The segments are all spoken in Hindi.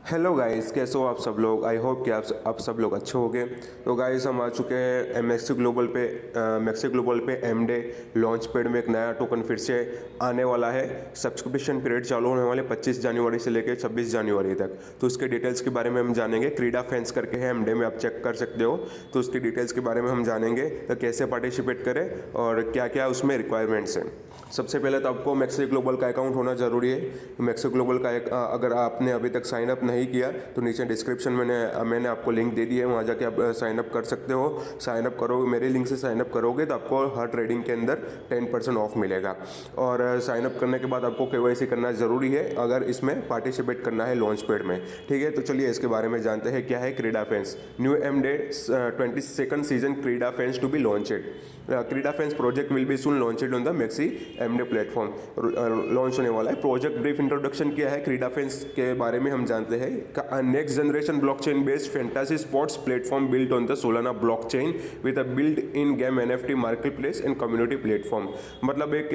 हेलो गाइस, कैसे हो आप सब लोग। आई होप कि आप सब लोग अच्छे होंगे। तो गाइस, हम आ चुके हैं मैक्सी ग्लोबल पे एम डे लॉन्च पैड में एक नया टोकन फिर से आने वाला है। सब्सक्रिप्शन पीरियड चालू होने वाले 25 जनवरी से लेकर 26 जनवरी तक। तो उसके डिटेल्स के बारे में हम जानेंगे। क्रीडा फैंस करके है एम डे में, आप चेक कर सकते हो। तो उसकी डिटेल्स के बारे में हम जानेंगे, तो कैसे पार्टिसिपेट करें और क्या क्या उसमें रिक्वायरमेंट्स हैं। सबसे पहले तो आपको मैक्सी ग्लोबल का अकाउंट होना ज़रूरी है। मैक्सी ग्लोबल का अगर आपने अभी तक साइन अप नहीं किया तो नीचे डिस्क्रिप्शन में मैंने आपको लिंक दे दी है, वहाँ जाके आप साइन अप कर सकते हो। साइन अप करो, मेरे लिंक से साइन अप करोगे तो आपको हर ट्रेडिंग के अंदर 10% ऑफ मिलेगा। और साइन अप करने के बाद आपको केवाईसी करना ज़रूरी है अगर इसमें पार्टिसिपेट करना है लॉन्च पैड में। ठीक है, तो चलिए इसके बारे में जानते हैं। क्या है Krida Fans new M Day 22nd season Krida Fans to be launched. Krida Fans project will be soon launched on the MEXC M Day platform. Launch होने वाला है। प्रोजेक्ट ब्रीफ इंट्रोडक्शन क्या है क्रीडा फैंस के बारे में हम जानते हैं। Next generation blockchain based fantasy sports platform built on the Solana blockchain with a build in game NFT market place and community platform. मतलब एक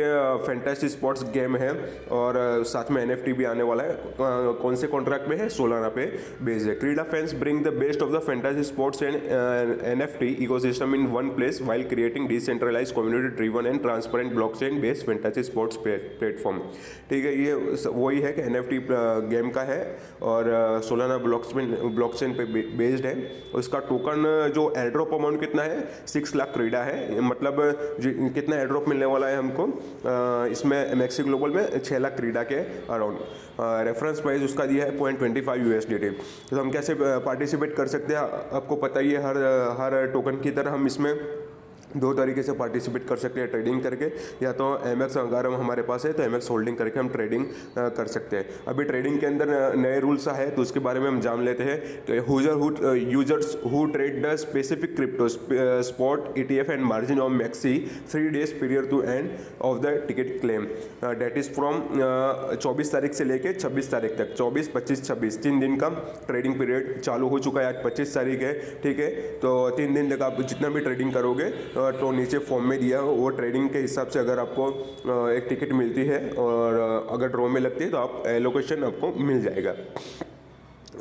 फैंटेसी स्पोर्ट्स गेम है और साथ में एनएफटी भी आने वाला है। कौन से कॉन्ट्रैक्ट में है? सोलाना पे बेस्ड है। Krida Fans bring the best of the fantasy sports and NFT ecosystem in one place while creating decentralised community driven and transparent blockchain based fantasy sports platform. ठीक है, ये वही है कि एनएफटी गेम का है और सोलाना ब्लॉकचेन पे बेस्ड है। उसका टोकन जो एयरड्रॉप अमाउंट कितना है? 6 लाख क्रीडा है। मतलब कितना एयरड्रॉप मिलने वाला है हमको इसमें मैक्सी ग्लोबल में? 6 लाख क्रीडा के अराउंड। रेफरेंस प्राइस उसका दिया है 0.25 USDT। तो हम कैसे पार्टिसिपेट कर सकते हैं? आपको पता ही है, हर टोकन की तरह हम इसमें दो तरीके से पार्टिसिपेट कर सकते हैं ट्रेडिंग करके, या तो एमएक्स अगर हमारे पास है तो एमएक्स होल्डिंग करके हम ट्रेडिंग कर सकते हैं। अभी ट्रेडिंग के अंदर नए रूल्स है तो उसके बारे में हम जान लेते हैं कि users who trade the specific crypto spot ETF and margin of MEXC 3 days period to end of the ticket claim date is from 24 तारीख से लेके 26 तारीख तक। 24, 25, 26 3 दिन का ट्रेडिंग पीरियड चालू हो चुका है। आज 25 तारीख है। ठीक है, तो 3 दिन तक आप जितना भी ट्रेडिंग करोगे तो नीचे फॉर्म में दिया हो वो ट्रेडिंग के हिसाब से अगर आपको एक टिकट मिलती है और अगर ड्रॉ में लगती है तो आप एलोकेशन आपको मिल जाएगा।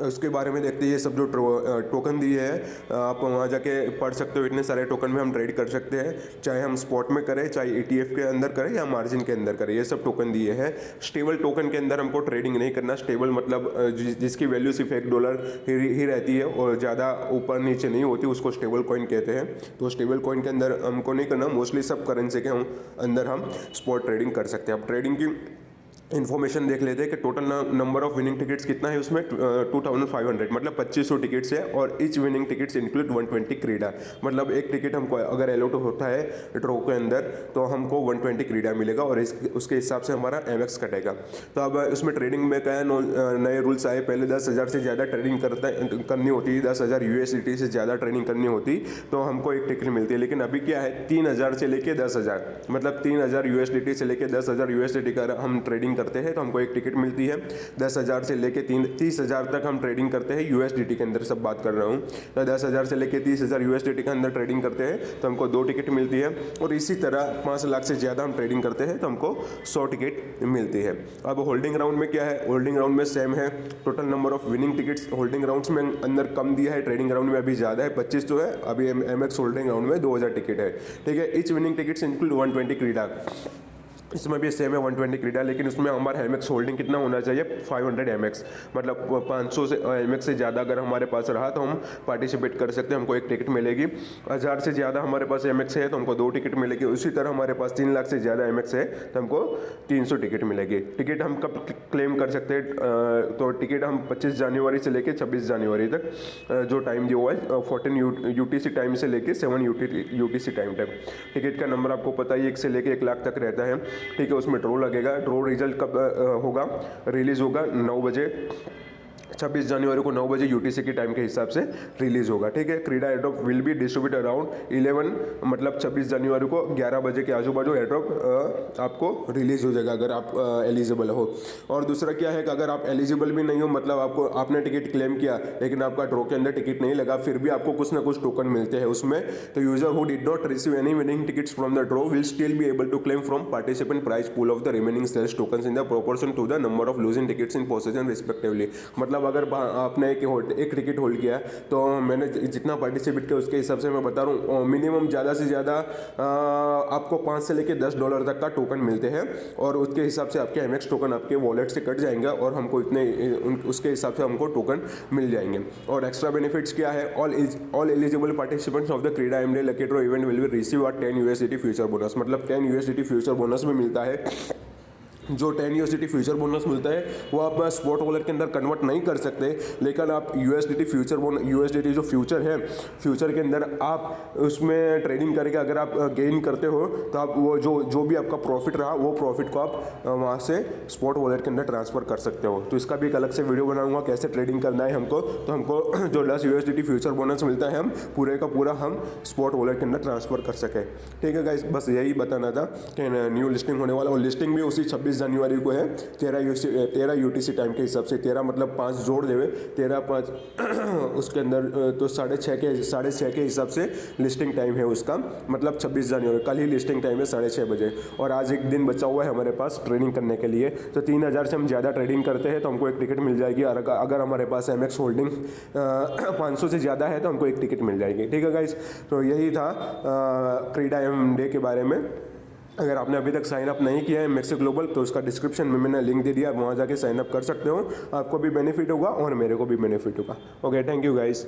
उसके बारे में देखते हैं। ये सब जो टोकन दिए है आप वहाँ जाके पढ़ सकते हो। इतने सारे टोकन में हम ट्रेड कर सकते हैं, चाहे हम स्पॉट में करें, चाहे ETF के अंदर करें या मार्जिन के अंदर करें। ये सब टोकन दिए हैं। स्टेबल टोकन के अंदर हमको ट्रेडिंग नहीं करना। स्टेबल मतलब जिसकी वैल्यू सिर्फ $1 ही रहती है और ज़्यादा ऊपर नीचे नहीं होती, उसको स्टेबल कॉइन कहते हैं। तो स्टेबल कॉइन के अंदर हमको नहीं करना। मोस्टली सब करेंसी के अंदर हम स्पॉट ट्रेडिंग कर सकते हैं। अब ट्रेडिंग की इन्फॉर्मेशन देख लेते हैं कि total number of winning tickets कितना है उसमें। 2500 मतलब 2500 टिकट्स है और ईच विनिंग टिकट्स इंक्लूड 120 क्रीडा। मतलब एक टिकट हमको अगर एलोट होता है ड्रॉ के अंदर तो हमको 120 क्रीडा मिलेगा और उसके हिसाब से हमारा एमएक्स कटेगा। तो अब उसमें ट्रेडिंग में क्या नए रूल्स आए। पहले 10,000 से ज़्यादा ट्रेडिंग करनी होती, 10,000 USDT से ज़्यादा ट्रेडिंग करनी होती तो हमको एक टिकट मिलती है। लेकिन अभी क्या है, 3,000 से लेके 10,000 मतलब 3,000 USDT से लेके 10,000 USDT का हम ट्रेडिंग करते हैं तो हमको एक टिकट मिलती है। 10,000 से लेके 30,000 तक हम ट्रेडिंग करते हैं USDT के अंदर सब बात कर रहा हूँ। तो 10,000 से लेके 30,000 USDT के अंदर ट्रेडिंग करते हैं तो हमको 2 टिकट मिलती है। और इसी तरह 5 लाख से ज़्यादा हम ट्रेडिंग करते हैं तो हमको 100 टिकट मिलती है। अब होल्डिंग राउंड में क्या है? होल्डिंग राउंड में सेम है। Total number of winning tickets holding rounds में अंदर कम दिया है, ट्रेडिंग राउंड में अभी ज़्यादा है। 25 तो है अभी। एमएक्स होल्डिंग राउंड में 2,000 टिकट है। ठीक है, ईच विनिंग टिकट्स इंक्लूड 120 क्रीडा। इसमें भी सेम है 120 क्रीडा, लेकिन उसमें हमारा एमएक्स होल्डिंग कितना होना चाहिए? 500 एमएक्स। मतलब 500 से एमएक्स से ज़्यादा अगर हमारे पास रहा तो हम पार्टिसिपेट कर सकते हैं, हमको एक टिकट मिलेगी। 1,000 से ज़्यादा हमारे पास एमएक्स है तो हमको 2 टिकट मिलेगी। उसी तरह हमारे पास 3 लाख से ज़्यादा एमएक्स है तो हमको 300 टिकट मिलेगी। टिकट हम कब क्लेम कर सकते हैं? तो टिकट हम 25 जनवरी से लेकर 26 जनवरी तक जो टाइम दिया हुआ है 14 UTC टाइम से लेकर 7 UTC टाइम तक। टिकट का नंबर आपको पता ही 1 से लेकर 1 लाख तक रहता है। ठीक है, उसमें ड्रॉ लगेगा। ड्रॉ रिजल्ट कब होगा? रिलीज होगा 9 बजे। 26 जनवरी को 9 बजे UTC के टाइम के हिसाब से रिलीज होगा। ठीक है, क्रीडा airdrop will be distribute around 11 मतलब 26 जनवरी को 11 बजे के आजू बाजू एयरड्रॉप आपको रिलीज हो जाएगा अगर आप एलिजिबल हो। और दूसरा क्या है कि अगर आप एलिजिबल भी नहीं हो, मतलब आपने टिकट क्लेम किया लेकिन आपका ड्रॉ के अंदर टिकट नहीं लगा, फिर भी आपको कुछ ना कुछ टोकन मिलते हैं उसमें। तो user who did not receive any winning tickets from the draw will still be able to claim from participant prize pool of the remaining sales tokens in the proportion to the number of losing tickets in possession respectively. मतलब मतलब अगर आपने एक टिकट होल्ड किया है तो मैंने जितना पार्टिसिपेट किया उसके हिसाब से मैं बता रहा हूँ, मिनिमम ज़्यादा से ज़्यादा आपको 5 से लेकर $10 तक का टोकन मिलते हैं और उसके हिसाब से आपके MX टोकन आपके वॉलेट से कट जाएंगे और हमको उसके हिसाब से हमको टोकन मिल जाएंगे। और एक्स्ट्रा बेनिफिट्स क्या है, all eligible participants of the क्रीडा एमडे lucky draw event will be receive a 10 USDT future bonus. मतलब 10 USDT फ्यूचर बोनस भी मिलता है। जो 10 USDT फ्यूचर बोनस मिलता है वो आप स्पॉट वॉलेट के अंदर कन्वर्ट नहीं कर सकते, लेकिन आप USDT जो फ्यूचर है, फ्यूचर के अंदर आप उसमें ट्रेडिंग करके अगर आप गेन करते हो तो आप वो जो भी आपका प्रॉफिट रहा वो प्रॉफिट को आप वहाँ से स्पॉट वॉलेट के अंदर ट्रांसफ़र कर सकते हो। तो इसका भी एक अलग से वीडियो बनाऊंगा कैसे ट्रेडिंग करना है हमको। तो हमको जो 10 USDT फ्यूचर बोनस मिलता है हम पूरे का पूरा हम स्पॉट वॉलेट के अंदर ट्रांसफ़र कर सकें। ठीक है गाइस, बस यही बताना था कि न्यू लिस्टिंग होने वाला, और लिस्टिंग भी उसी 26 जनवरी को है 13 UTC टाइम के हिसाब से। 13 मतलब 5 जोड़ देवे 13 5 उसके अंदर तो 6:30 के हिसाब से लिस्टिंग टाइम है उसका, मतलब 26 जनवरी कल ही लिस्टिंग टाइम है 6:30 बजे। और आज एक दिन बचा हुआ है हमारे पास ट्रेडिंग करने के लिए। तो 3000 से हम ज़्यादा ट्रेडिंग करते हैं तो हमको एक टिकट मिल जाएगी। और अगर हमारे पास MX होल्डिंग 500 से ज़्यादा है तो हमको एक टिकट मिल जाएगी। ठीक है गाइस, तो यही था क्रीडा एमडे के बारे में। अगर आपने अभी तक साइन अप नहीं किया है MX ग्लोबल तो उसका डिस्क्रिप्शन में मैंने लिंक दे दिया, आप वहाँ जाके साइन अप कर सकते हो। आपको भी बेनिफिट होगा और मेरे को भी बेनिफिट होगा। Okay, thank you guys.